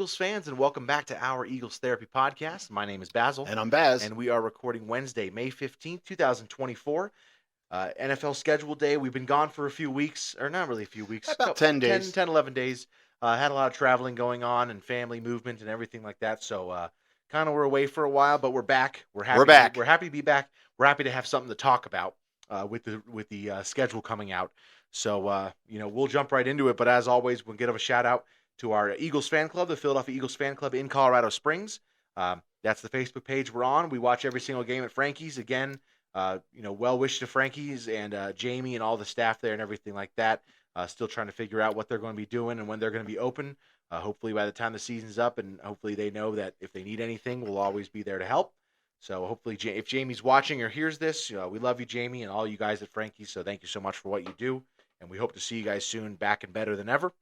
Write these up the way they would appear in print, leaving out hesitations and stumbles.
Eagles fans, and welcome back to our Eagles Therapy Podcast. My name is Basil. And I'm Baz. And we are recording Wednesday, May 15th, 2024. NFL schedule day. We've been gone for a few weeks, or not really a few weeks. About 10 days. 10, 11 days. Had a lot of traveling going on and family movement and everything like that. So kind of we're away for a while, but we're back. We're happy to be back. We're happy to have something to talk about with the schedule coming out. So, we'll jump right into it. But as always, we'll give a shout out to our Eagles fan club, the Philadelphia Eagles fan club in Colorado Springs. That's the Facebook page we're on. We watch every single game at Frankie's. Again, well wish to Frankie's and Jamie and all the staff there and everything like that. Still trying to figure out what they're going to be doing and when they're going to be open. Hopefully by the time the season's up, and hopefully they know that if they need anything, we'll always be there to help. So hopefully if Jamie's watching or hears this, we love you, Jamie, and all you guys at Frankie's. So thank you so much for what you do. And we hope to see you guys soon, back and better than ever.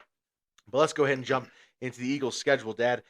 But let's go ahead and jump into the Eagles' schedule, Dad.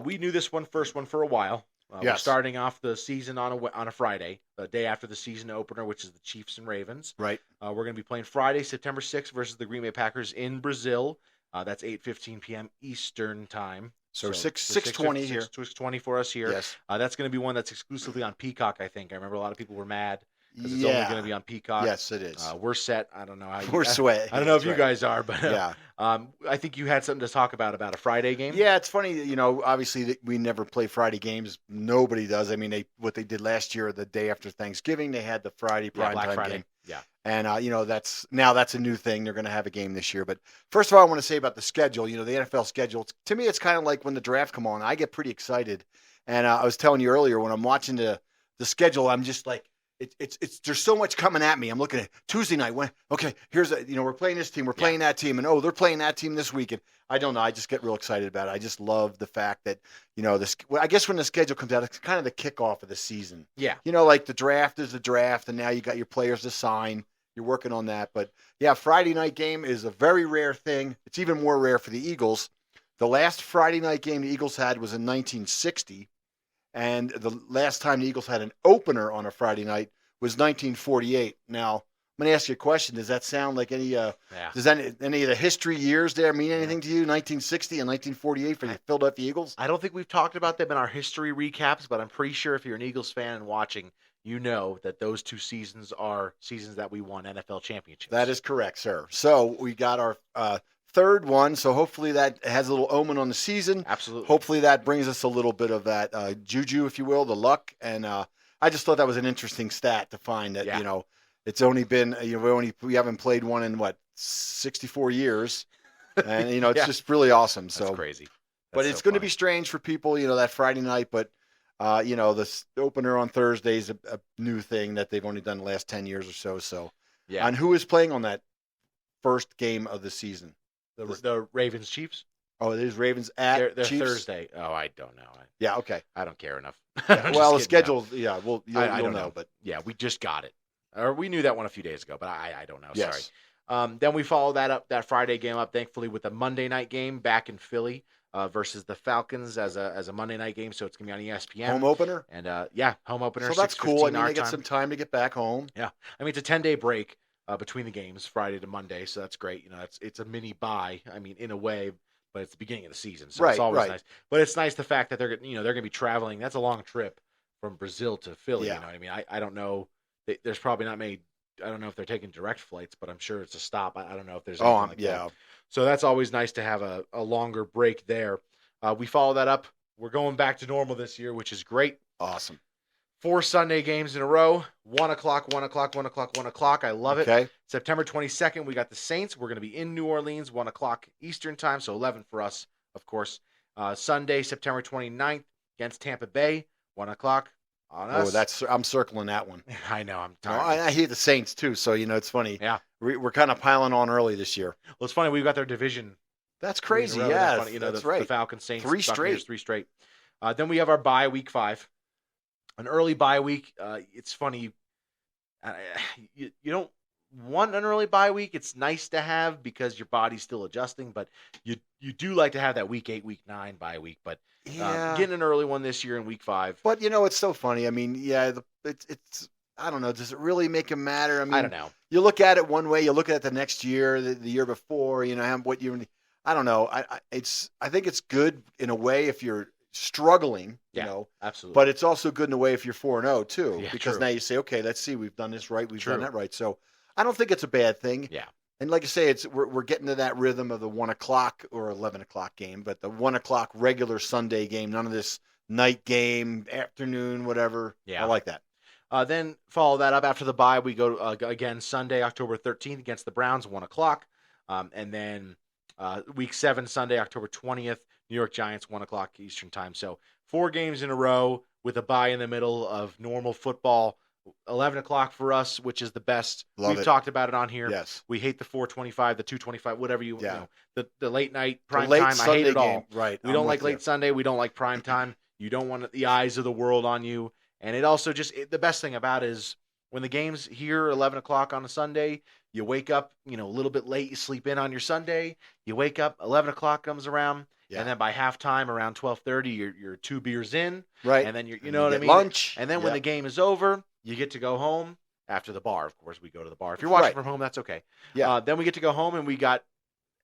We knew this first one for a while. Yes. We're starting off the season on a Friday, the day after the season opener, which is the Chiefs and Ravens. Right. We're going to be playing Friday, September 6th versus the Green Bay Packers in Brazil. That's 8:15 p.m. Eastern time. So 6:20 here. 6:20 for us here. Yes. That's going to be one that's exclusively on Peacock, I think. I remember a lot of people were mad because it's Yeah. only going to be on Peacock. Yes, it is. We're set. I don't know how you. We're sweat. I don't know if That's you right. guys are, but Yeah. I think you had something to talk about a Friday game. Yeah, it's funny. Obviously we never play Friday games. Nobody does. I mean, what they did last year, the day after Thanksgiving, they had the Friday Black primetime Friday. game. Yeah. And that's a new thing. They're going to have a game this year. But first of all, I want to say about the schedule. The NFL schedule. To me, it's kind of like when the draft come on. I get pretty excited. And I was telling you earlier, when I'm watching the schedule, I'm just like, it's there's so much coming at me. I'm looking at Tuesday night. Here's we're playing this team, we're playing that team, and they're playing that team this week. And I don't know. I just get real excited about it. I just love the fact that I guess when the schedule comes out, it's kind of the kickoff of the season. Yeah. Like the draft is the draft, and now you got your players to sign. You're working on that. But yeah, Friday night game is a very rare thing. It's even more rare for the Eagles. The last Friday night game the Eagles had was in 1960. And the last time the Eagles had an opener on a Friday night was 1948. Now, I'm going to ask you a question. Does that sound like any does any of the history years there mean anything to you? 1960 and 1948 for the Philadelphia Eagles? I don't think we've talked about them in our history recaps, but I'm pretty sure if you're an Eagles fan and watching, you know that those two seasons are seasons that we won NFL championships. That is correct, sir. So we got our third one, so hopefully that has a little omen on the season. Absolutely. Hopefully that brings us a little bit of that juju, if you will, the luck. And I just thought that was an interesting stat to find that, it's only been, we haven't played one in 64 years. And, it's just really awesome. So that's crazy. But it's going to be strange for people, that Friday night. But, the opener on Thursday is a new thing that they've only done the last 10 years or so. So, yeah. And who is playing on that first game of the season? The Ravens Chiefs? Oh, it is Ravens at they're Chiefs? Thursday. Oh, I don't know. Yeah, okay. I don't care enough. Well, the schedule, you'll I don't know. But yeah, we just got it. Or we knew that one a few days ago, but I don't know. Yes. Sorry. Then we followed that Friday game up, thankfully, with a Monday night game back in Philly versus the Falcons as a Monday night game. So it's going to be on ESPN. Home opener? And, home opener. So that's cool. I mean, they get some time to get back home. Yeah. I mean, it's a 10-day break between the games, Friday to Monday. So that's great. It's a mini bye, I mean, in a way, but it's the beginning of the season. So it's always nice. But it's nice the fact that they're going to be traveling. That's a long trip from Brazil to Philly. Yeah. You know what I mean? I don't know. There's probably not many. I don't know if they're taking direct flights, but I'm sure it's a stop. I don't know if there's anything like that. So that's always nice to have a longer break there. We follow that up. We're going back to normal this year, which is great. Awesome. 4 Sunday games in a row. 1 o'clock, 1 o'clock, 1 o'clock, 1 o'clock. I love it. Okay. September 22nd, we got the Saints. We're going to be in New Orleans, 1 o'clock Eastern time, so 11 for us, of course. Sunday, September 29th, against Tampa Bay, 1 o'clock on us. I'm circling that one. I know, I'm No, tired. I hate the Saints too, so it's funny. Yeah. We're kind of piling on early this year. Well, it's funny. We've got their division. That's crazy. in a row. Yeah, Funny, that's the right. Falcons, Saints, 3 Buccaneers, straight. 3 straight. Then we have our bye, week 5. An early bye week. It's funny. You don't want an early bye week. It's nice to have because your body's still adjusting, but you do like to have that week 8, week 9 bye week. But getting an early one this year in week 5. But it's so funny. I mean, it's I don't know. Does it really make it matter? I mean, I don't know. You look at it one way. You look at it the next year, the year before. I don't know. I think it's good in a way if you're struggling, absolutely. But it's also good in a way if you're 4-0 too, because true. now you say, okay, let's see, we've done this right, we've True. done that right. So I don't think it's a bad thing. Yeah. And like I say, we're getting to that rhythm of the 1 o'clock or 11 o'clock game, but the 1 o'clock regular Sunday game, none of this night game, afternoon, whatever. Yeah. I like that. Then follow that up after the bye. We go again Sunday, October 13th against the Browns, 1 o'clock. And then week 7, Sunday, October 20th, New York Giants, 1 o'clock Eastern time. So 4 games in a row with a bye in the middle of normal football. 11 o'clock for us, which is the best. We've talked about it on here. Yes. We hate the 4:25, the 2:25, whatever you know. The late night prime late time. Sunday I hate it all. game. Right. We don't like late Sunday. We don't like prime time. You don't want the eyes of the world on you. And it also the best thing about it is when the game's here 11 o'clock on a Sunday, you wake up, a little bit late. You sleep in on your Sunday. You wake up, 11 o'clock comes around. Yeah. And then by halftime, around 12:30, you're 2 beers in. Right. And then you know what I mean? Lunch. And then when the game is over, you get to go home after the bar. Of course, we go to the bar. If you're watching from home, that's okay. Yeah. Then we get to go home, and we got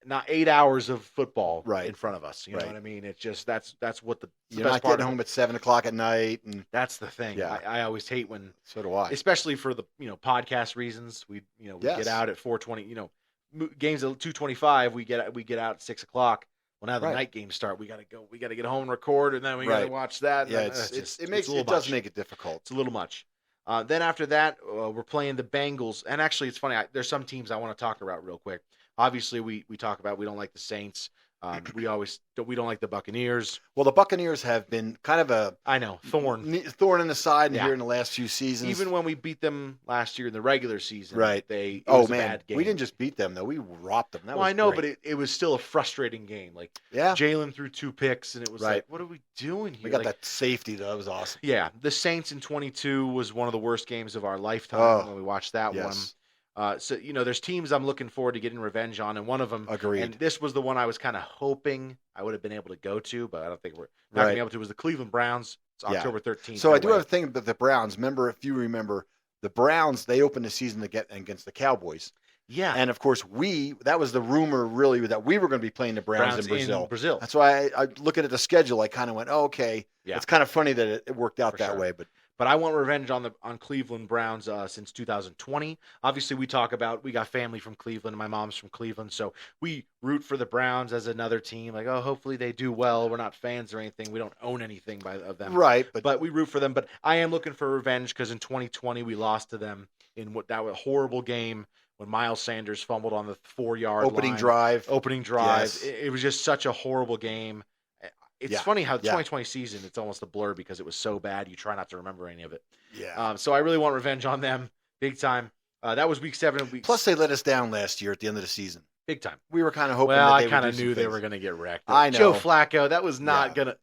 not 8 hours of football in front of us. You know what I mean? It's just that's what you're not getting home at 7 o'clock at night, and that's the thing. Yeah. I always hate when. So do I. Especially for the podcast reasons. We get out at 4:20. Games at 2:25. We get out at 6 o'clock. Well, now the night games start. We gotta go. We gotta get home and record, and then we gotta watch that. Yeah, it does make it difficult. It's a little much. Then after that, we're playing the Bengals, and actually, it's funny. There's some teams I want to talk about real quick. Obviously, we talk about we don't like the Saints. We don't like the Buccaneers. Well, the Buccaneers have been kind of a thorn in the side here in the last few seasons. Even when we beat them last year in the regular season, it was a bad game. We didn't just beat them though; we robbed them. I know, but it was still a frustrating game. Like Jalen threw 2 picks, and it was like, what are we doing here? We got that safety though; that was awesome. Yeah, the Saints in 22 was one of the worst games of our lifetime when we watched that one. So there's teams I'm looking forward to getting revenge on, and one of them. Agreed. And this was the one I was kind of hoping I would have been able to go to, but I don't think we're not going to be able to. Was the Cleveland Browns? It's October 13th. So I do have a thing about the Browns. If you remember, the Browns they opened the season against the Cowboys. Yeah. And of course that was the rumor really that we were going to be playing the Browns in Brazil. That's why I looking at the schedule, I kind of went, okay. Yeah. It's kind of funny that it worked out that way, But I want revenge on Cleveland Browns since 2020. Obviously, we got family from Cleveland. My mom's from Cleveland, so we root for the Browns as another team. Like, hopefully they do well. We're not fans or anything. We don't own anything of them. Right. But we root for them. But I am looking for revenge because in 2020 we lost to them in that was a horrible game when Miles Sanders fumbled on the 4-yard opening line. drive. Yes. It was just such a horrible game. It's funny how the 2020 season, it's almost a blur because it was so bad. You try not to remember any of it. Yeah. So I really want revenge on them big time. That was week 7. Plus, they let us down last year at the end of the season. Big time. We were kind of hoping that they I kind of knew they were going to get wrecked. I know. Joe Flacco, that was not going to.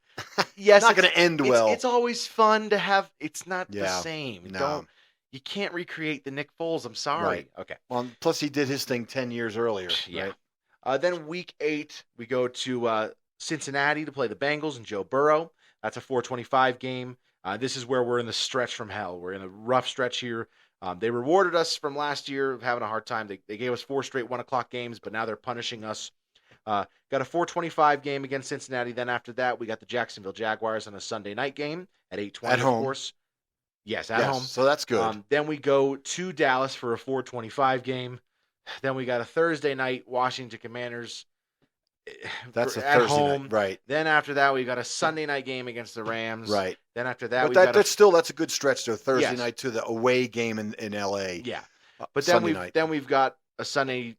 Yes, not going to end well. It's always fun to have. It's not the same. No. You can't recreate the Nick Foles. I'm sorry. Right. Okay. Well, plus he did his thing 10 years earlier. Yeah. Right? Then week 8, we go to Cincinnati to play the Bengals and Joe Burrow. That's a 4:25 game. This is where we're in the stretch from hell. We're in a rough stretch here. They rewarded us from last year of having a hard time. They gave us 4 straight 1 o'clock games, but now they're punishing us. Got a 4:25 game against Cincinnati. Then after that, we got the Jacksonville Jaguars on a Sunday night game at 8:20. At home, of course. Yes, at home. So that's good. Then we go to Dallas for a 4:25 game. Then we got a Thursday night Washington Commanders. That's a at Thursday home. Night, right? Then after that, we got a Sunday night game against the Rams, right? Then after that, that's a good stretch to a Thursday night to the away game in L.A. Yeah, but then we've got a Sunday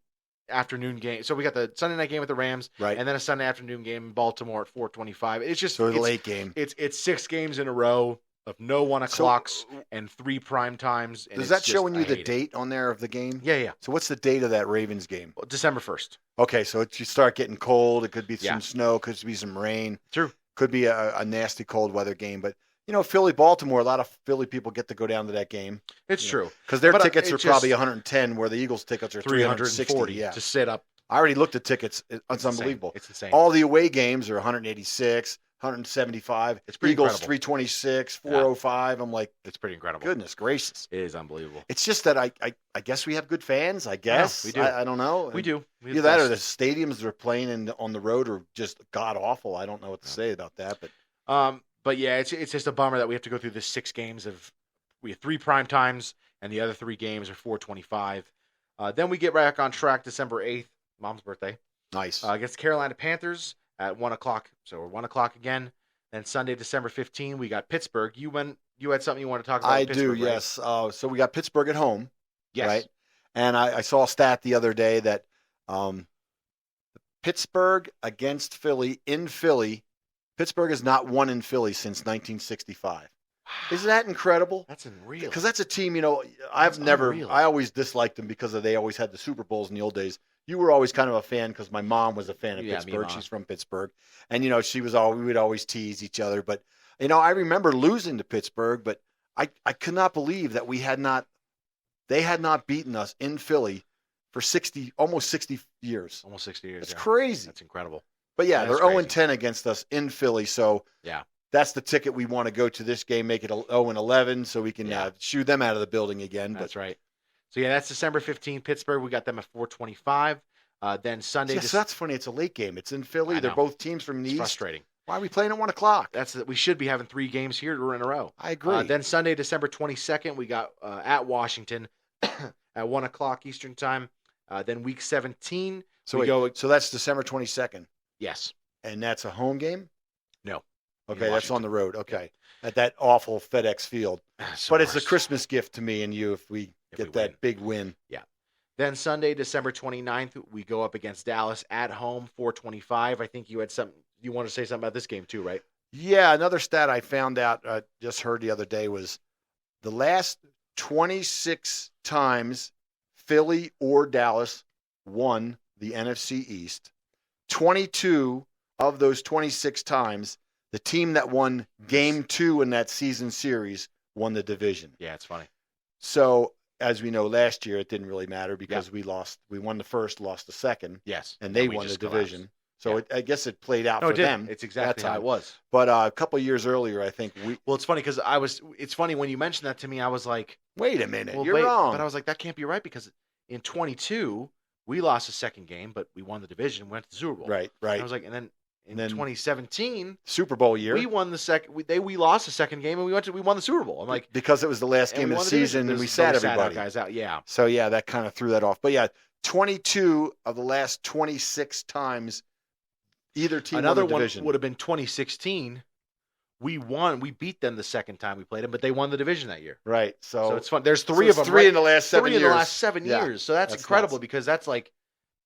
afternoon game. So we got the Sunday night game with the Rams, right? And then a Sunday afternoon game in Baltimore at 4:25. It's just a late game. It's 6 games in a row of no 1 o'clocks and 3 prime times. And does that showing you the date on there of the game? Yeah. So what's the date of that Ravens game? Well, December 1st. Okay, so you start getting cold. It could be some snow. Could be some rain. True. Could be a nasty cold weather game. But, Philly, Baltimore, a lot of Philly people get to go down to that game. It's true. Because their tickets are probably 110, where the Eagles' tickets are 340. To sit up. I already looked at tickets. It's unbelievable. It's insane. All the away games are 186, 175. It's pretty Eagles, incredible. 326, 405. I'm like, it's pretty incredible. Goodness gracious. It is unbelievable. It's just that I guess we have good fans, I guess. Yeah, we do. I don't know. We do. Either that or the stadiums they're playing on the road are just god-awful. I don't know what to say about that. But yeah, it's just a bummer that we have to go through this 6 games we have 3 prime times, and the other 3 games are 4:25. Then we get back on track December 8th, Mom's birthday. Nice. Against the Carolina Panthers at 1 o'clock. So we're 1 o'clock again. Then Sunday, December 15th, we got Pittsburgh. You had something you want to talk about? I Pittsburgh, do, right? yes. So we got Pittsburgh at home. Yes. Right? And I saw a stat the other day that Pittsburgh against Philly in Philly, Pittsburgh has not won in Philly since 1965. Isn't that incredible? That's unreal. Because that's a team, Unreal. I always disliked them because they always had the Super Bowls in the old days. You were always kind of a fan because my mom was a fan of Pittsburgh. She's from Pittsburgh. And, we would always tease each other. But, I remember losing to Pittsburgh, but I could not believe that they had not beaten us in Philly for almost 60 years. Almost 60 years. It's crazy. That's incredible. But yeah, they're 0-10 against us in Philly. So yeah, that's the ticket we want to go to this game, make it 0-11 so we can shoo them out of the building again. That's right. So yeah, that's December 15th, Pittsburgh. We got them at 4:25. Then Sunday. So that's funny. It's a late game. It's in Philly. They're both teams from the East. Frustrating. Why are we playing at 1 o'clock? We should be having 3 games here in a row. I agree. Then Sunday, December 22nd, we got at Washington at 1 o'clock Eastern time. Then week 17. So that's December 22nd. Yes. And that's a home game? No. Okay, that's on the road. Okay. At that awful FedEx Field. But it's a Christmas gift to me and you if we get that big win. Yeah. Then Sunday, December 29th, we go up against Dallas at home, 4:25. I think you had you want to say something about this game too, right? Yeah, another stat I found out, just heard the other day was the last 26 times Philly or Dallas won the NFC East, 22 of those 26 times, the team that won game 2 in that season series won the division. Yeah, it's funny. So, as we know, last year it didn't really matter because we won the first, lost the second. Yes. And they won the division. Collapsed. So I guess it played out for them. It's exactly how it was. But a couple of years earlier, I think Well, it's funny because it's funny when you mentioned that to me, I was like, wait a minute, you're wrong. But I was like, that can't be right because in 22, we lost the second game, but we won the division, went to the Super Bowl. Right. And I was like, and then in 2017, Super Bowl year, we won the second. We lost the second game, and we won the Super Bowl. I'm like, because it was the last game of the season, and we sat everybody. Guys out, yeah. So yeah, that kind of threw that off. But yeah, 22 of the last 26 times, either team won the division. Another one would have been 2016. We won. We beat them the second time we played them, but they won the division that year. Right. So it's fun. There's 3 of them. 3 in the last 7 years. 3 in the last 7 years. So that's incredible because that's like,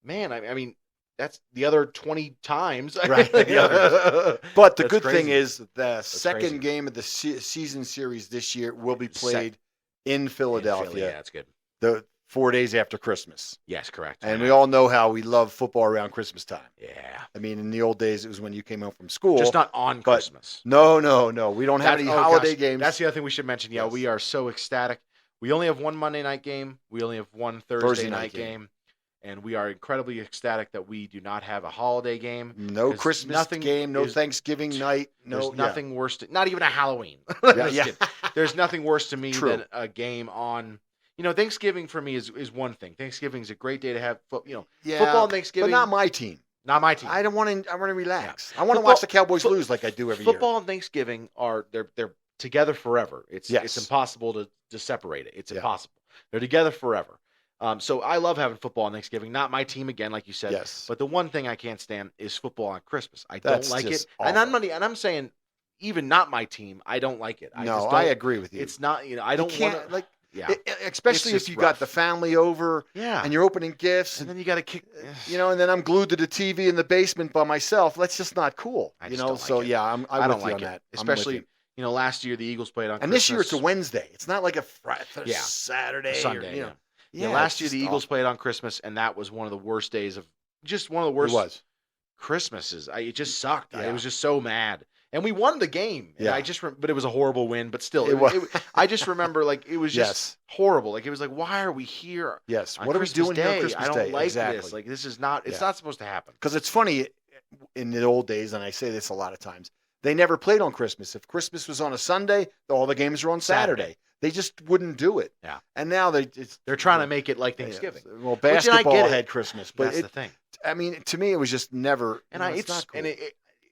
man. I mean, that's the other 20 times. Right. But the good thing is that's second game of the season series this year will be played in Philadelphia. Yeah, that's good. The 4 days after Christmas. Yes, correct. And we all know how we love football around Christmas time. Yeah. I mean, in the old days, it was when you came home from school. Just not on Christmas. No. We don't have any holiday games. That's the other thing we should mention. Yeah, we are so ecstatic. We only have one Monday night game. We only have one Thursday night game. And we are incredibly ecstatic that we do not have a holiday game. No Christmas game, no Thanksgiving night. There's nothing worse. Not even a Halloween. There's nothing worse to me than a game on... Thanksgiving for me is one thing. Thanksgiving is a great day to have, football on Thanksgiving. But not my team. Not my team. I want to relax. Yeah. I want to watch the Cowboys lose like I do every year. Football and Thanksgiving they're together forever. It's impossible to separate it. It's impossible. They're together forever. So I love having football on Thanksgiving. Not my team again, like you said. Yes. But the one thing I can't stand is football on Christmas. I don't like it. Awful. And I'm saying, even not my team, I don't like it. I agree with you. It's not. I don't want to. Yeah. Especially if you got the family over and you're opening gifts. And then you got to kick. And then I'm glued to the TV in the basement by myself. That's just not cool. I don't like it. I don't like that. Especially, last year the Eagles played on Christmas. And this year it's a Wednesday. It's not like a Saturday. Sunday. Last year the Eagles played on Christmas, and that was one of the worst days of It was. Christmases. It just sucked. I was just so mad. And we won the game. Yeah. But it was a horrible win. But still, I just remember it was just horrible. It was like, why are we here? Yes. What are we doing here on Christmas Day? I don't like this. This is not. It's not supposed to happen. Because it's funny in the old days, and I say this a lot of times. They never played on Christmas. If Christmas was on a Sunday, all the games were on Saturday. They just wouldn't do it. Yeah. And now they're trying to make it like Thanksgiving. Well, basketball had Christmas, but that's the thing. I mean, to me, it was just never. And it's not cool. And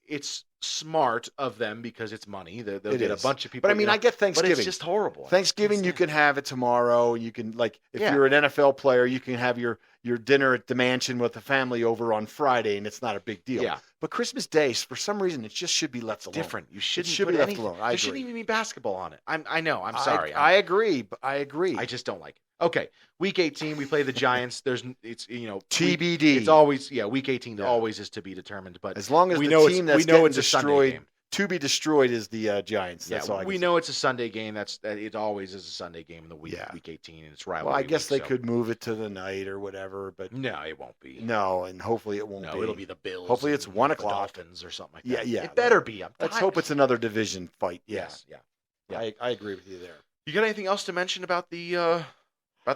it's smart of them because it's money. They'll get a bunch of people. But I mean, I get Thanksgiving. But it's just horrible. Thanksgiving, you can have it tomorrow. You can if you're an NFL player, you can have your dinner at the mansion with the family over on Friday, and it's not a big deal. Yeah. But Christmas Day, for some reason, it just should be left alone. Different. You shouldn't. It should be left alone. There shouldn't even be basketball on it. I know. I'm sorry. I agree. But I just don't like it. Okay, Week 18, we play the Giants. It's TBD. It's always Week 18 always is to be determined. But as long as we the know team that's getting destroyed, to be destroyed is the Giants. That's all. We know it's a Sunday game. It always is a Sunday game in the week 18, and it's rivalry. Well, I guess they could move it to the night or whatever, but no, it won't be. No, and hopefully it won't be. No, it'll be the Bills. Hopefully it's 1 o'clock. Dolphins or something like that. Yeah. It better be. Let's hope it's another division fight. Yes. Yeah. I agree with you there. You got anything else to mention about the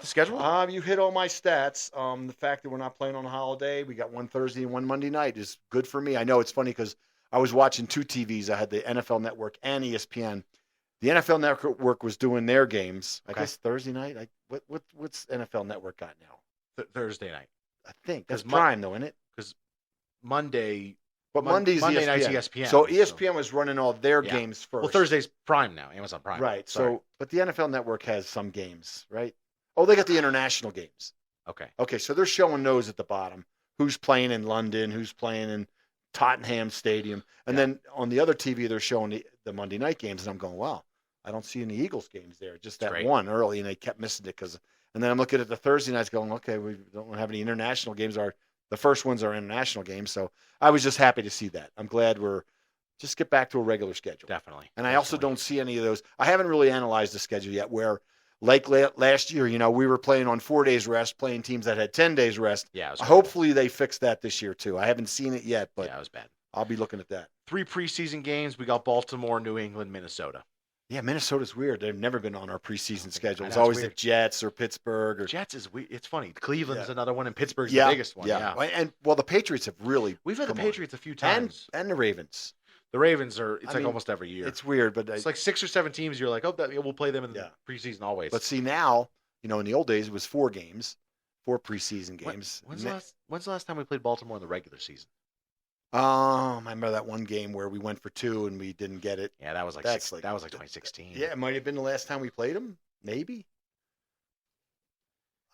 schedule? You hit all my stats. The fact that we're not playing on a holiday, we got one Thursday and one Monday night is good for me. I know it's funny because I was watching 2 TVs. I had the NFL Network and ESPN. The NFL Network was doing their games. I guess Thursday night. What's NFL Network got now? Thursday night. I think that's Prime though, isn't it? Because Monday. But Monday night's ESPN. So ESPN was running all their games first. Well, Thursday's Prime now. Amazon Prime. Right. Sorry. But the NFL Network has some games, right? Oh, they got the international games. Okay. So they're showing those at the bottom. Who's playing in London? Who's playing in Tottenham Stadium? And then on the other TV, they're showing the Monday night games. And I'm going, wow, I don't see any Eagles games there. Just that one early, and they kept missing it And then I'm looking at the Thursday nights, going, okay, we don't have any international games. The first ones are international games. So I was just happy to see that. I'm glad we're just get back to a regular schedule. Definitely. And I also don't see any of those. I haven't really analyzed the schedule yet where. Like last year, we were playing on 4 days rest, playing teams that had 10 days rest. Yeah. Hopefully they fix that this year too. I haven't seen it yet, but it was bad. I'll be looking at that. 3 preseason games. We got Baltimore, New England, Minnesota. Yeah, Minnesota's weird. They've never been on our preseason schedule. It's always the Jets or Pittsburgh. Jets is weird. It's funny. Cleveland's another one, and Pittsburgh's the biggest one. Yeah. And the Patriots have really. We've had the Patriots a few times, and the Ravens. The Ravens are. It's almost every year. It's weird, but it's like 6 or 7 teams. You're like, we'll play them in the preseason always. But see now, in the old days it was 4 games, 4 preseason games. When's the last time we played Baltimore in the regular season? I remember that one game where we went for 2 and we didn't get it. Yeah, that was like 2016. Yeah, it might have been the last time we played them. Maybe.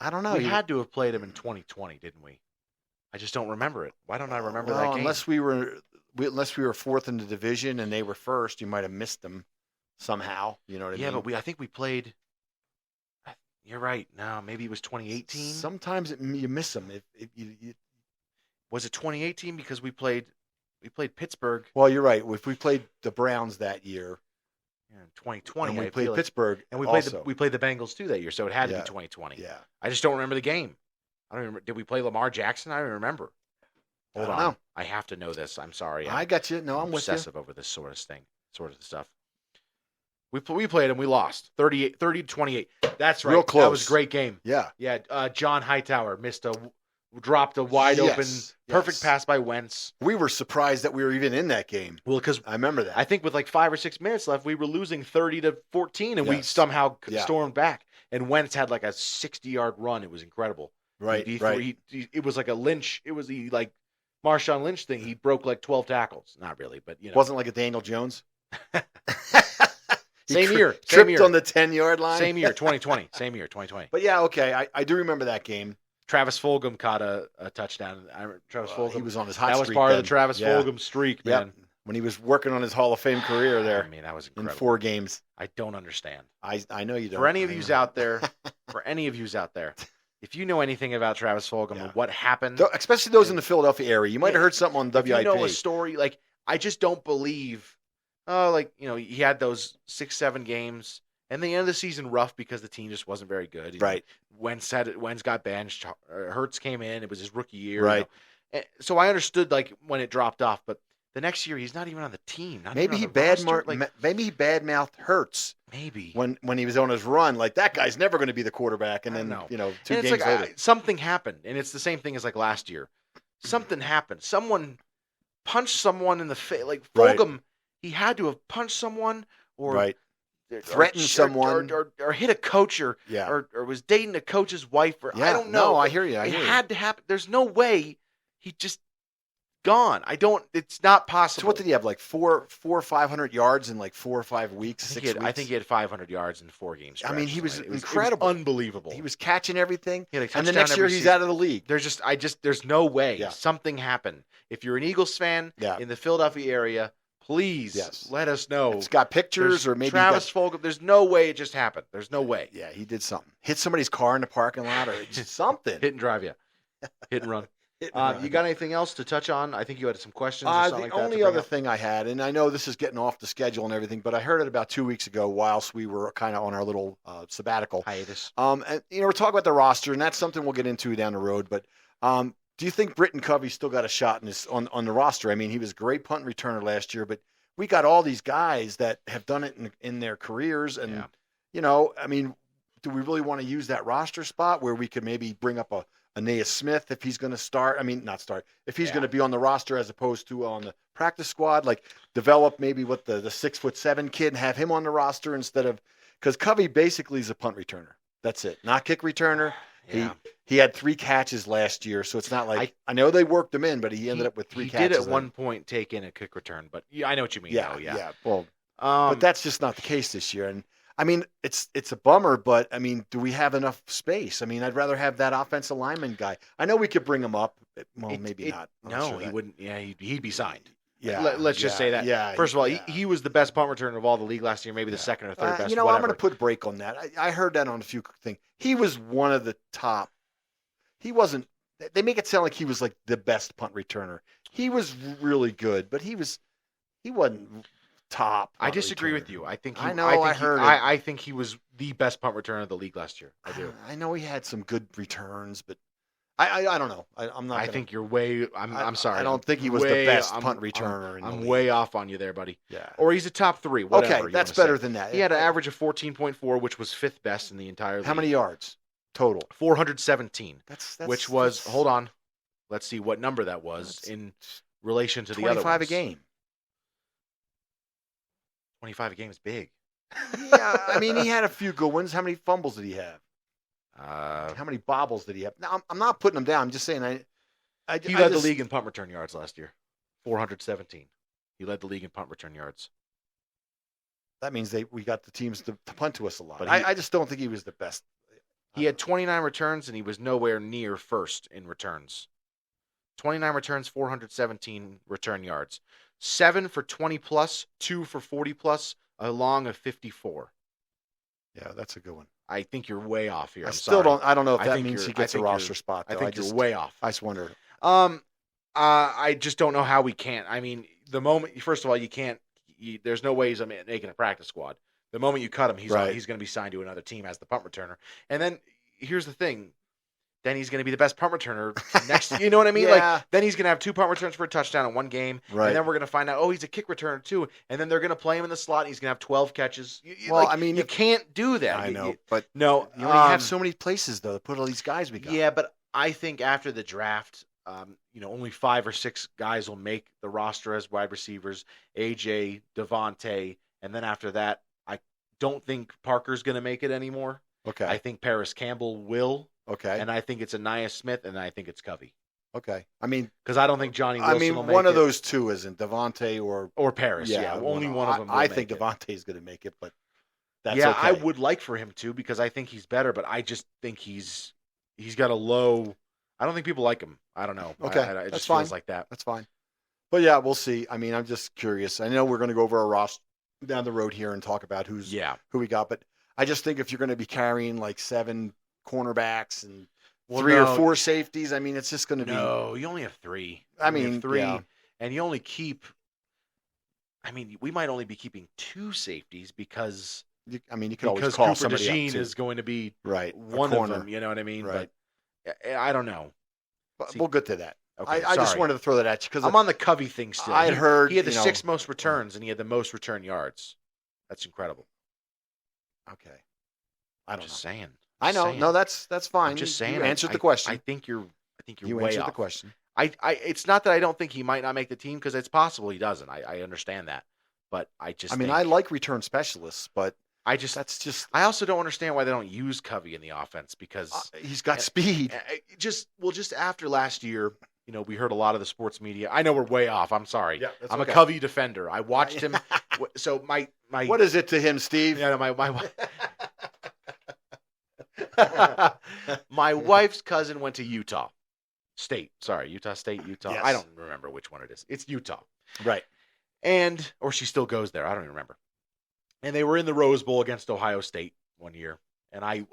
I don't know. We had to have played them in 2020, didn't we? I just don't remember it. Why don't I remember that game? Unless we were 4th in the division and they were first, you might have missed them somehow. You know what I mean? Yeah, but I think we played. You're right. No, maybe it was 2018. Sometimes you miss them. Was it 2018 because we played Pittsburgh? Well, you're right. If we played the Browns that year, in 2020, and we played Pittsburgh, and we played the Bengals too that year, so it had to be 2020. Yeah, I just don't remember the game. I don't remember. Did we play Lamar Jackson? I don't remember. Hold on. Know. I have to know this. I'm sorry. I got you. No, I'm obsessive over this sort of stuff. We played and we lost 30-28. That's right. Real close. That was a great game. Yeah. Yeah. John Hightower dropped a wide open, perfect pass by Wentz. We were surprised that we were even in that game. Well, because I remember that. I think with like 5 or 6 minutes left, we were losing 30-14, and we somehow stormed back. And Wentz had like a 60-yard run. It was incredible. Right. It was like a Lynch. It was the like Marshawn Lynch thing. He broke like 12 tackles. Not really, but wasn't like a Daniel Jones. Same year. Tripped on the 10-yard line. Same year, 2020. Same year, 2020. But yeah, okay. I do remember that game. Travis Fulgham caught a touchdown. Fulgham. He was on his hot streak. That was part of the Travis Fulgham streak, man. When he was working on his Hall of Fame career there. I mean, that was incredible. In 4 games. I don't understand. I know you don't. For any of you out there, if you know anything about Travis Fulgham or what happened. Especially those in the Philadelphia area. You might have heard something on WIP. You know a story. Like, I just don't believe. He had those 6-7 games. And the end of the season rough because the team just wasn't very good. Right. Wentz got benched. Hurts came in. It was his rookie year. Right. So I understood when it dropped off, but the next year he's not even on the team. Maybe he badmouthed Hurts. Maybe when he was on his run, like that guy's never going to be the quarterback. And then 2 games later, something happened, and it's the same thing as like last year. Something happened. Someone punched someone in the face. Like Fulgham. Right. he had to have punched someone or right. Threatened someone or hit a coach or was dating a coach's wife or I don't know. No, I hear you. It had to happen. There's no way he just gone. It's not possible. So what did he have? Like 400 or 500 yards in like 4 or 5 weeks, 6 weeks? I think he had 500 yards in 4 games. I mean, he was incredible. It was unbelievable. He was catching everything. And the next year he's out of the league. There's no way something happened. If you're an Eagles fan in the Philadelphia area, please let us know. It's got pictures or maybe Travis Fulgham. There's no way it just happened. There's no way. Yeah, he did something. Hit somebody's car in the parking lot or just something. Hit and drive, Hit and run. You got anything else to touch on? I think you had some questions. The only other thing I had, and I know this is getting off the schedule and everything, but I heard it about 2 weeks ago whilst we were kind of on our little sabbatical hiatus. And we're talking about the roster, and that's something we'll get into down the road. But do you think Britton Covey still got a shot on the roster? I mean, he was a great punt returner last year, but we got all these guys that have done it in their careers, and I mean, do we really want to use that roster spot where we could maybe bring up a Aeneas Smith if he's going to start? I mean, not start. If he's going to be on the roster as opposed to on the practice squad, like develop maybe what the 6'7" kid and have him on the roster instead of because Covey basically is a punt returner. That's it, not kick returner. Yeah. He had 3 catches last year, so it's not like I know they worked him in, but he ended up with 3 catches. He did at one point take in a kick return, but I know what you mean. Yeah. Well, but that's just not the case this year, and. I mean, it's a bummer, but I mean, do we have enough space? I mean, I'd rather have that offensive lineman guy. I know we could bring him up. Well, maybe not. No, he wouldn't. Yeah, he'd be signed. Yeah. Let's just say that. Yeah. First of all, he was the best punt returner of all the league last year, maybe the second or third best. I'm going to put a break on that. I heard that on a few things. He was one of the top. He wasn't. They make it sound like he was like the best punt returner. He was really good, but he wasn't. Top. I disagree with you. I think I think he was the best punt returner of the league last year. I do. I know he had some good returns, but I don't know. I'm not. I think you're way. I'm sorry. I don't think he was the best punt returner. I'm way off on you there, buddy. Yeah. Or he's a top 3. Whatever. Okay, that's better than that. He had an average of 14.4, which was 5th best in the entire league. How many yards total? 417. Which was. Hold on. Let's see what number that was in relation to the other ones. 25 a game. 25 a game is big. Yeah, I mean, he had a few good ones. How many fumbles did he have? How many bobbles did he have? Now, I'm not putting him down. I'm just saying he led the league in punt return yards last year. 417. He led the league in punt return yards. That means we got the teams to punt to us a lot. But I just don't think he was the best. He had 29 returns, and he was nowhere near first in returns. 29 returns, 417 return yards. 7 for 20 plus, 2 for 40 plus, a long of 54. Yeah, that's a good one. I think you're way off here. I don't know if that means he gets a roster spot. Though. I think you're way off. I just wonder. I just don't know how we can't. I mean, the moment, first of all, you can't. There's no way he's making a practice squad. The moment you cut him, he's going to be signed to another team as the punt returner. And then here's the thing. Then he's going to be the best punt returner next. You know what I mean? Yeah. Like then he's going to have 2 punt returns for a touchdown in one game, and then we're going to find out, he's a kick returner too, and then they're going to play him in the slot. And he's going to have 12 catches. I mean, you can't do that. I know, but no, you only have so many places though to put all these guys we got. Yeah, but I think after the draft, only 5 or 6 guys will make the roster as wide receivers. AJ, Devontae, and then after that, I don't think Parker's going to make it anymore. Okay, I think Paris Campbell will. Okay. And I think it's Aeneas Smith, and I think it's Covey. Okay. I mean, because I don't think Johnny Wilson will make one of those two isn't Devontae or Paris. Yeah, only one of them. I think Devontae is going to make it, but that's okay. I would like for him to because I think he's better, but I just think he's got a low. I don't think people like him. I don't know. Okay, it just feels like that. That's fine. But yeah, we'll see. I mean, I'm just curious. I know we're going to go over our roster down the road here and talk about who we got, but I just think if you're going to be carrying like 7 cornerbacks and 3 or 4 safeties. I mean, it's just going to be. No, you only have 3. I mean, 3, and you only keep. I mean, we might only be keeping 2 safeties because. You could always call Cooper somebody DeJean up too. is going to be one of them. You know what I mean? Right. But I don't know. But we'll get to that. Okay, I just wanted to throw that at you because I'm on the Covey thing still. I heard he had the 6th most returns and he had the most return yards. That's incredible. Okay. I don't know. Saying. I know. Saying. No, that's fine. I'm just saying. You answered the question. I think you're you way answered off. the question. It's not that I don't think he might not make the team because it's possible he doesn't. I understand that. but I I like return specialists, but I also don't understand why they don't use Covey in the offense because he's got speed. Just after last year, we heard a lot of the sports media. I know we're way off. I'm sorry. Yeah, I'm a Covey defender. I watched him. So my what is it to him, Steve? Yeah, my wife's cousin went to Utah State. Sorry, Utah State, Utah. Yes. I don't remember which one it is. It's Utah. Right. Or she still goes there. I don't even remember. And they were in the Rose Bowl against Ohio State one year. And I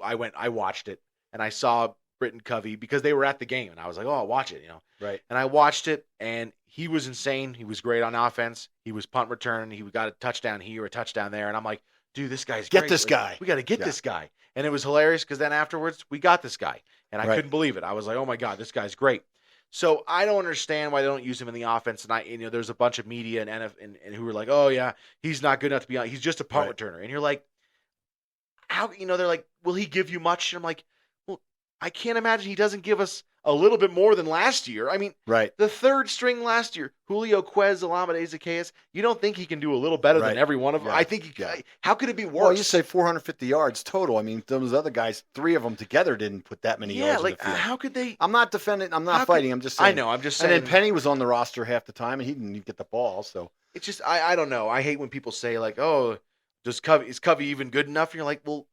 watched it, and I saw Britton Covey because they were at the game, and I was like, oh, I'll watch it, Right. And I watched it, and he was insane. He was great on offense. He was punt return. He got a touchdown here, a touchdown there. And I'm like, dude, this guy's great. Get this guy. We got to get this guy. And it was hilarious because then afterwards, we got this guy. And I couldn't believe it. I was like, oh, my God, this guy's great. So I don't understand why they don't use him in the offense. And there's a bunch of media and who were like, oh, yeah, he's not good enough to be on. He's just a punt returner. And you're like, how, they're like, will he give you much? And I'm like, well, I can't imagine he doesn't give us a little bit more than last year. I mean, the third string last year, Julio Quez, Alameda Zacchaeus, you don't think he can do a little better than every one of them? I think how could it be worse? Well, you say 450 yards total. I mean, those other guys, 3 of them together didn't put that many yards in the field. How could they? I'm not defending. I'm not fighting. I'm just saying. I know. I'm just saying. And then Penny was on the roster half the time, and he didn't get the ball. So it's just, I don't know. I hate when people say, like, oh, is Covey even good enough? And you're like, well,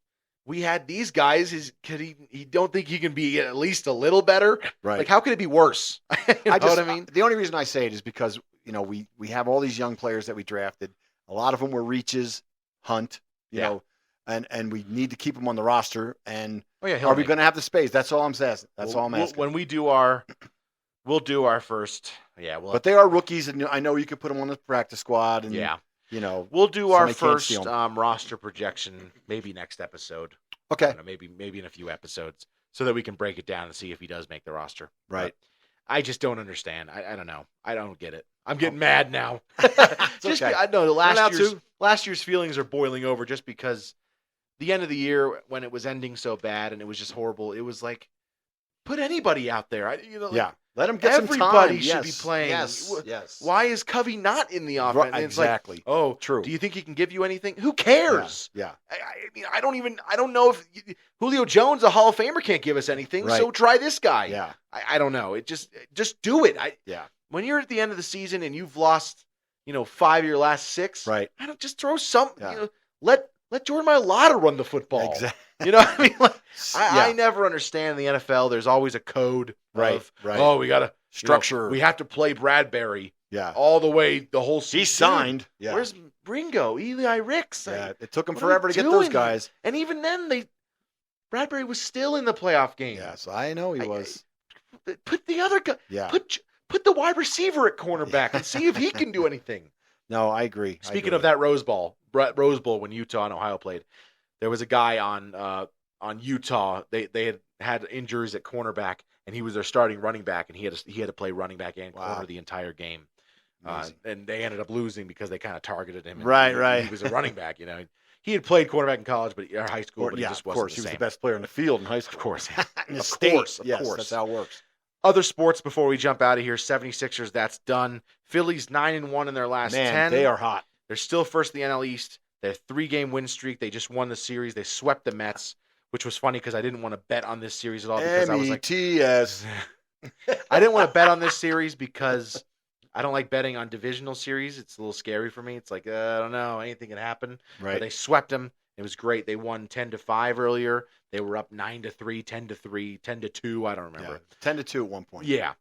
we had these guys. He don't think he can be at least a little better? Right. Like, how could it be worse? You know what I mean? The only reason I say it is because, we have all these young players that we drafted. A lot of them were reaches, Hunt, you know, and we need to keep them on the roster. And are we going to have the space? That's all I'm saying. That's all I'm asking. When we do we'll do our first. Yeah. But they are rookies, and I know you could put them on the practice squad. And, we'll do our first roster projection maybe next episode. Okay. Maybe in a few episodes so that we can break it down and see if he does make the roster. Right. But I just don't understand. I don't know. I don't get it. I'm getting mad now. I know last year's feelings are boiling over just because the end of the year when it was ending so bad and it was just horrible. It was like, put anybody out there. Let him get some time. Everybody should be playing. Yes. Why is Covey not in the offense? Exactly. It's like, oh, true. Do you think he can give you anything? Who cares? Yeah. I mean, I don't know if Julio Jones, a Hall of Famer, can't give us anything. Right. So try this guy. Yeah. I don't know. Just do it. Yeah. When you're at the end of the season and you've lost, 5 of your last 6. Right. I don't just throw some. Yeah. Let Jordan Mailata run the football. Exactly. You know what I mean? I never understand in the NFL. There's always a code of, oh, we got to structure. We have to play Bradbury. Yeah. All the way the whole season. He signed. Yeah. Where's Ringo? Eli Ricks? Yeah. It took him forever to get those guys. And even then, Bradbury was still in the playoff game. Yes, I know he was. Put the other guy. Yeah. Put the wide receiver at cornerback and see if he can do anything. No, I agree. Speaking of that Rose Bowl when Utah and Ohio played, there was a guy on Utah. They had injuries at cornerback, and he was their starting running back, and he had to play running back and corner the entire game. And they ended up losing because they kind of targeted him. Right. He was a running back, He had played quarterback in college, or high school, but he just wasn't the same. He was the best player in the field in high school. Of course. In the of state. Course. That's how it works. Other sports before we jump out of here, 76ers, that's done. Phillies 9-1 in their last 10. They are hot. They're still first in the NL East. They have 3-game win streak. They just won the series. They swept the Mets, which was funny because I didn't want to bet on this series at all because I was like, METS. I didn't want to bet on this series because I don't like betting on divisional series. It's a little scary for me. It's like, I don't know, anything can happen. Right. But they swept them. It was great. They won 10-5 earlier. They were up 9-3, 10-3, 10-2. I don't remember. 10-2 at one point. Yeah.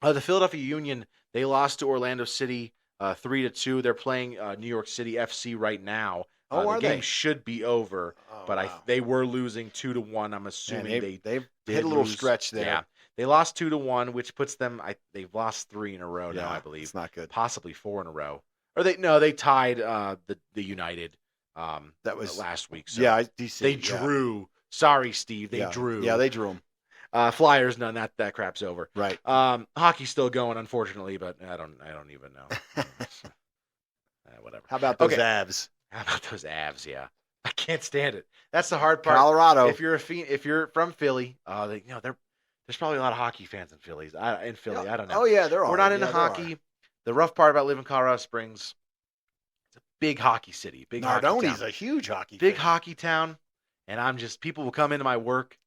The Philadelphia Union, they lost to Orlando City 3-2. They're playing New York City FC right now. The game should be over, but they were losing 2-1. I'm assuming they've hit a little stretch there. Yeah. They lost 2-1, which puts them. They've lost 3 in a row now, I believe. It's not good. Possibly 4 in a row. Or they tied the United. That was last week. So DC. They drew. Sorry, Steve. They drew. Yeah, they drew them. Flyers, none. That crap's over. Right. Hockey's still going, unfortunately, but I don't even know. Whatever. How about those Avs? How about those Avs? Yeah, I can't stand it. That's the hard part. Colorado. If you're from Philly, there's probably a lot of hockey fans in Philly. I don't know. Oh yeah, there are. We're not into hockey. The rough part about living in Colorado Springs, it's a big hockey city. Nardone's a huge hockey big fan. hockey town. And I'm just, people will come into my work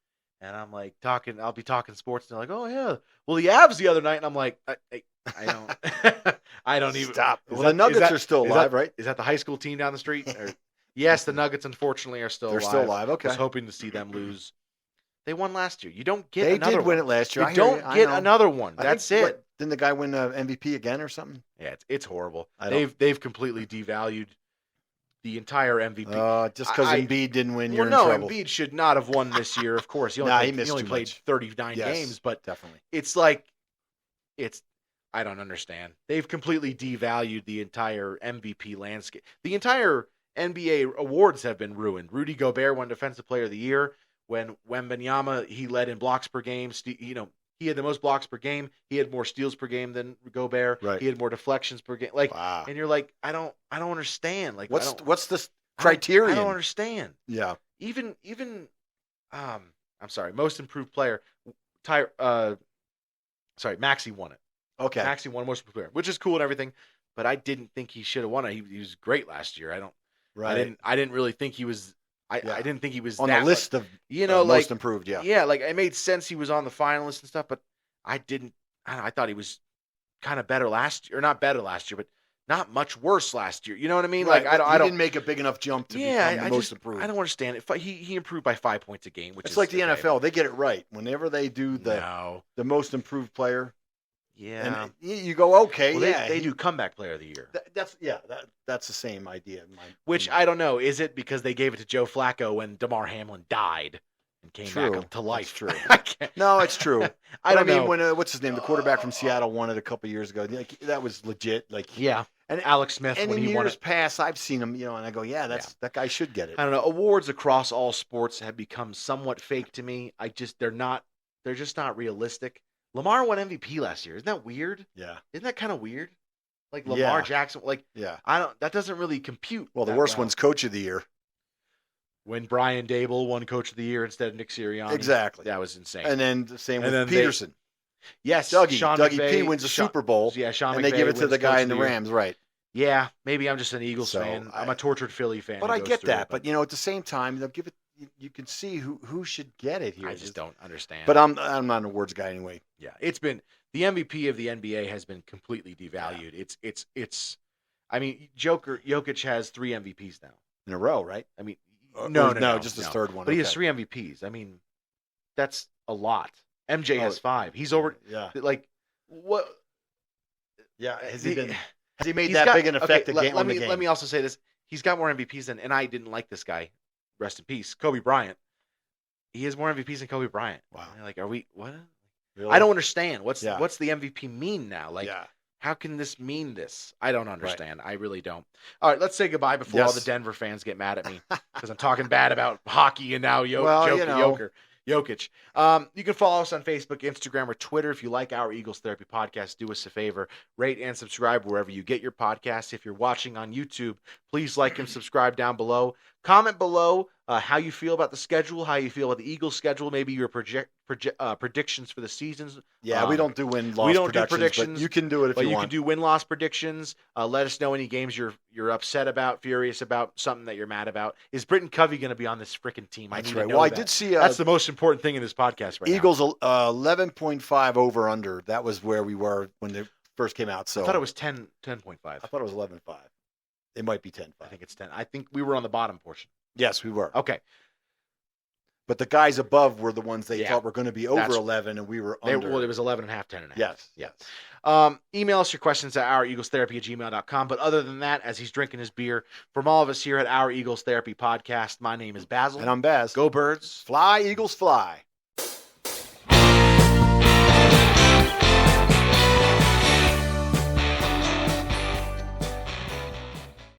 and I'm like I'll be talking sports. And they're like, oh, yeah. Well, the Avs the other night. And I'm like, I don't, I don't even. Stop. Well, the Nuggets are still alive, right? Is that the high school team down the street? Yes, the Nuggets, unfortunately, are still alive. They're still alive. Okay. I was hoping to see them lose. They won last year. You don't get another one. They did win it last year. You don't get another one. That's it. What, didn't the guy win MVP again or something? Yeah, it's horrible. They've completely devalued the entire MVP. Just because Embiid didn't win, you're in trouble. trouble. Embiid should not have won this year, of course. He only played 39 games, but definitely. It's like, I don't understand. They've completely devalued the entire MVP landscape. The entire NBA awards have been ruined. Rudy Gobert won Defensive Player of the Year. When Wembanyama, he led in blocks per game. He had the most blocks per game. He had more steals per game than Gobert. Right. He had more deflections per game. Like, wow. And you're like, I don't understand. Like, what's the criterion? I don't understand. Yeah. Even I'm sorry, most improved player. Maxey won it. Okay. Maxey won most improved player, which is cool and everything, but I didn't think he should have won it. He was great last year. I didn't really think he was. I didn't think he was on the list of most improved. Yeah. Yeah, like it made sense he was on the finalists and stuff, but I didn't. I thought he was kind of better last year, or not better last year, but not much worse last year. You know what I mean? Right. Like I didn't make a big enough jump to become the most improved. I don't understand it. He improved by 5 points a game, which it's like the NFL. They get it right whenever they do the most improved player. Yeah, and you go okay. Well, they do comeback player of the year. That's the same idea. Which I don't know. Is it because they gave it to Joe Flacco when DeMar Hamlin died and came back to life? True. No, it's true. I don't know. When what's his name? The quarterback from Seattle won it a couple years ago. Like, that was legit. Like and Alex Smith and when in he years won it. past, I've seen him. And I go, that guy should get it. I don't know. Awards across all sports have become somewhat fake to me. They're just not realistic. Lamar won MVP last year. Isn't that weird? Yeah. Isn't that kind of weird? Like Lamar Jackson. Like that doesn't really compute. Well, the worst one's Coach of the Year. When Brian Dable won Coach of the Year instead of Nick Sirianni. Exactly. That was insane. And then the same with Peterson. Yes. Dougie P wins a Super Bowl. Yeah, Sean and they give it to the guy in the Rams, right? Yeah, maybe I'm just an Eagles fan. I'm a tortured Philly fan. But I get that. But at the same time, they'll give it. You can see who should get it here. I just don't understand. But I'm not an awards guy anyway. Yeah, it's been the MVP of the NBA has been completely devalued. Yeah. It's. I mean, Jokic has 3 MVPs now in a row, right? I mean, no, just his third one. But he has 3 MVPs. I mean, that's a lot. MJ has 5. He's over. Yeah. Like what? Yeah. Has he made that big an effect on the game? Let me also say this. He's got more MVPs than, and I didn't like this guy. Rest in peace, Kobe Bryant. He has more MVPs than Kobe Bryant. Wow. Like, are we what? Really? I don't understand. What's the MVP mean now? Like, how can this mean this? I don't understand. Right. I really don't. All right, let's say goodbye before all the Denver fans get mad at me because I'm talking bad about hockey and now Jokic. You can follow us on Facebook, Instagram, or Twitter. If you like our Eagles Therapy podcast, do us a favor. Rate and subscribe wherever you get your podcasts. If you're watching on YouTube, please like and subscribe down below. Comment below how you feel about the schedule, how you feel about the Eagles schedule, maybe your predictions for the seasons. Yeah, we don't do win-loss predictions, but you can do it if you want. You can do win-loss predictions. Let us know any games you're upset about, furious about, something that you're mad about. Is Britton Covey going to be on this freaking team? That's right. Well, I did see that's the most important thing in this podcast right Eagles, now. 11.5 over-under. That was where we were when they first came out. So I thought it was 10.5. I thought it was 11.5. It might be 10.5. I think it's 10. I think we were on the bottom portion. Yes, we were. Okay. But the guys above were the ones they thought were going to be over 11, and we were under. Well, it was 11.5, 10.5. Yes. Email us your questions at oureaglestherapy@gmail.com. But other than that, as he's drinking his beer, from all of us here at Our Eagles Therapy Podcast, my name is Basil. And I'm Baz. Go Birds. Fly, Eagles, fly.